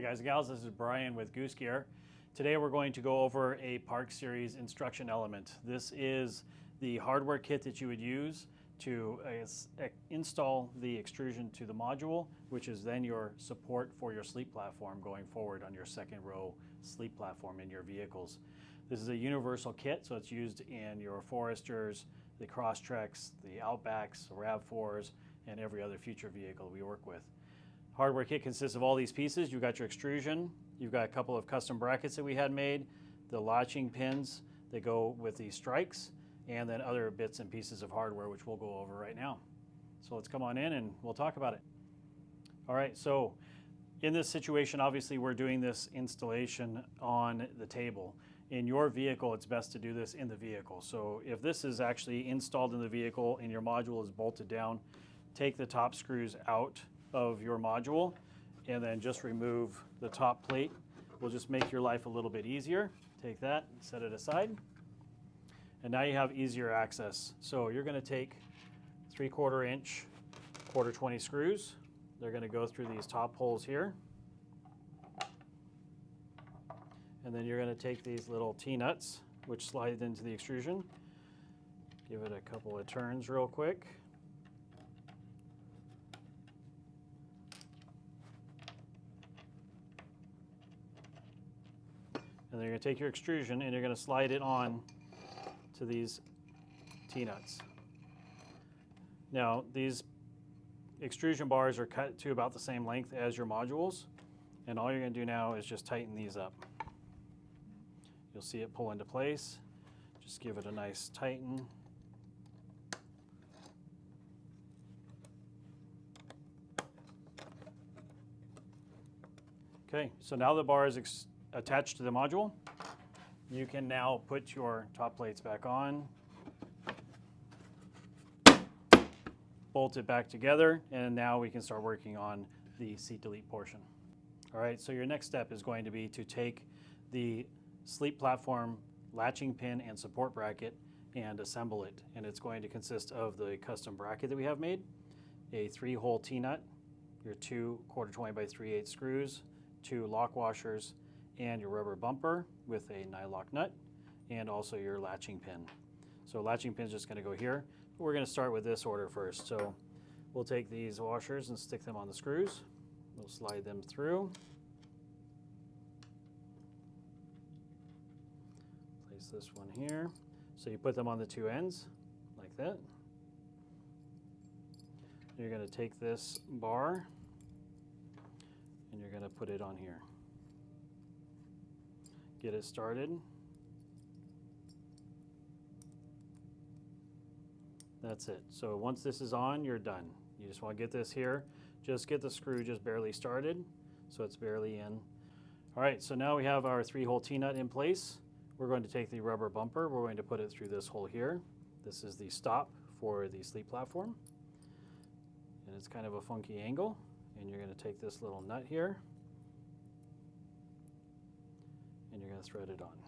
guys and gals, this is Brian with Goose Gear. Today we're going to go over a Park Series instruction element. This is the hardware kit that you would use to install the extrusion to the module, which is then your support for your sleep platform going forward on your second row sleep platform in your vehicles. This is a universal kit, so it's used in your Foresters, the Crosstreks, the Outbacks, the RAV4s, and every other future vehicle we work with. Hardware kit consists of all these pieces. You've got your extrusion, you've got a couple of custom brackets that we had made, the latching pins that go with the strikes, and then other bits and pieces of hardware which we'll go over right now. So let's come on in and we'll talk about it. All right, so in this situation, obviously we're doing this installation on the table. In your vehicle, it's best to do this in the vehicle. So if this is actually installed in the vehicle and your module is bolted down, take the top screws out of your module and then just remove the top plate. Will just make your life a little bit easier. Take that and set it aside. And now you have easier access. So you're going to take 3/4 inch, 1/4 screws. They're going to go through these top holes here. And then you're going to take these little T-nuts, which slide into the extrusion. Give it a couple of turns real quick. And then you're going to take your extrusion and you're going to slide it on to these T-nuts. Now, these extrusion bars are cut to about the same length as your modules, and all you're going to do now is just tighten these up. You'll see it pull into place. Just give it a nice tighten. Okay, so now the bar is attached to the module. You can now put your top plates back on, bolt it back together, and now we can start working on the seat delete portion. All right, so your next step is going to be to take the sleep platform latching pin and support bracket and assemble it. And it's going to consist of the custom bracket that we have made, a 3-hole T-nut, your 2 1/4 by 3/8 screws, 2 lock washers, and your rubber bumper with a nylock nut, and also your latching pin. So latching pin is just going to go here. We're going to start with this order first. So we'll take these washers and stick them on the screws. We'll slide them through. Place this one here. So you put them on the 2 ends like that. You're going to take this bar and you're going to put it on here. Get it started. That's it. So once this is on, you're done. You just want to get this here. Just get the screw just barely started, so it's barely in. All right, so now we have our 3-hole T-nut in place. We're going to take the rubber bumper. We're going to put it through this hole here. This is the stop for the sleep platform. And it's kind of a funky angle. And you're going to take this little nut here, and you're going to thread it on.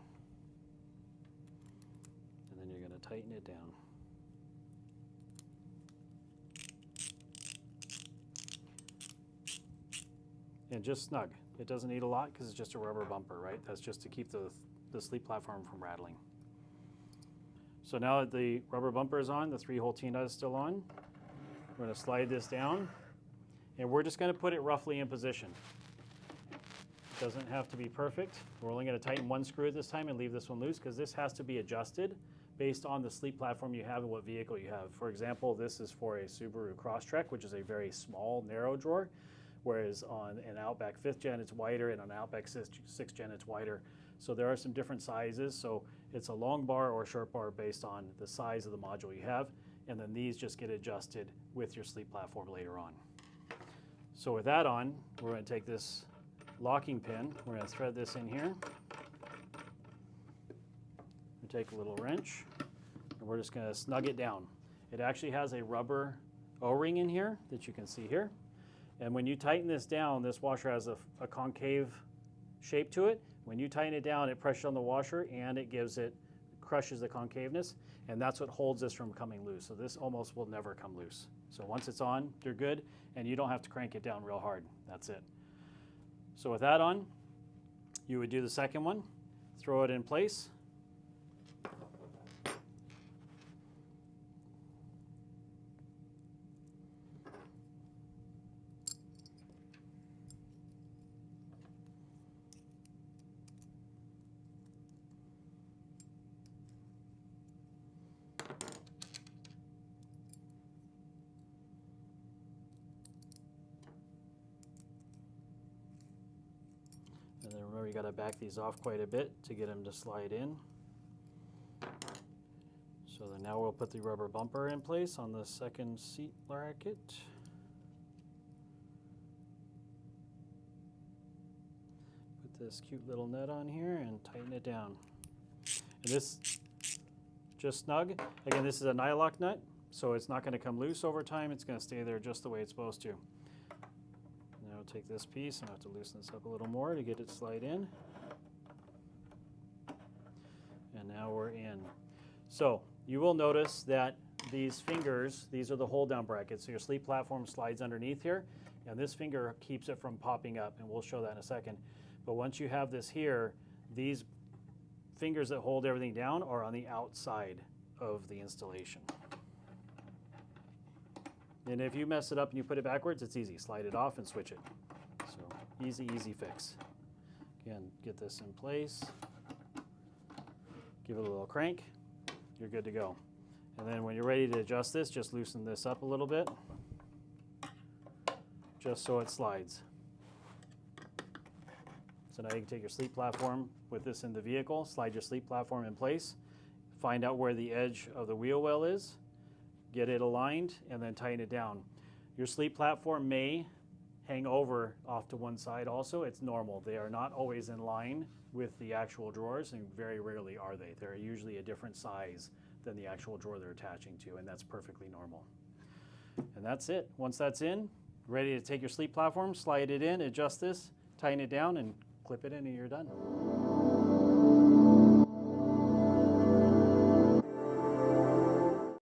And then you're going to tighten it down. And just snug. It doesn't need a lot because it's just a rubber bumper, right? That's just to keep the sleep platform from rattling. So now that the rubber bumper is on, the 3-hole T-nut is still on, we're going to slide this down, and we're just going to put it roughly in position. Doesn't have to be perfect. We're only going to tighten 1 screw at this time and leave this one loose because this has to be adjusted based on the sleep platform you have and what vehicle you have. For example, this is for a Subaru Crosstrek, which is a very small, narrow drawer, whereas on an Outback 5th Gen it's wider, and on an Outback 6th Gen it's wider. So there are some different sizes. So it's a long bar or a short bar based on the size of the module you have, and then these just get adjusted with your sleep platform later on. So with that on, we're going to take this locking pin, we're going to thread this in here. We take a little wrench, and we're just going to snug it down. It actually has a rubber O-ring in here that you can see here. And when you tighten this down, this washer has a concave shape to it. When you tighten it down, it presses on the washer and it crushes the concaveness, and that's what holds this from coming loose. So this almost will never come loose. So once it's on, you're good, and you don't have to crank it down real hard. That's it. So with that on, you would do the second one, throw it in place. And then remember, you got to back these off quite a bit to get them to slide in. So then now we'll put the rubber bumper in place on the second seat bracket. Put this cute little nut on here and tighten it down. And this just snug. Again, this is a nylock nut, so it's not going to come loose over time. It's going to stay there just the way it's supposed to. Now take this piece, and I have to loosen this up a little more to get it slide in. And now we're in. So you will notice that these fingers, these are the hold down brackets. So your sleep platform slides underneath here, and this finger keeps it from popping up, and we'll show that in a second. But once you have this here, these fingers that hold everything down are on the outside of the installation. And if you mess it up and you put it backwards, it's easy. Slide it off and switch it. So easy, easy fix. Again, get this in place. Give it a little crank. You're good to go. And then when you're ready to adjust this, just loosen this up a little bit, just so it slides. So now you can take your sleep platform with this in the vehicle, slide your sleep platform in place, find out where the edge of the wheel well is, get it aligned, and then tighten it down. Your sleep platform may hang over off to one side also. It's normal. They are not always in line with the actual drawers, and very rarely are they. They're usually a different size than the actual drawer they're attaching to, and that's perfectly normal. And that's it. Once that's in, ready to take your sleep platform, slide it in, adjust this, tighten it down, and clip it in, and you're done.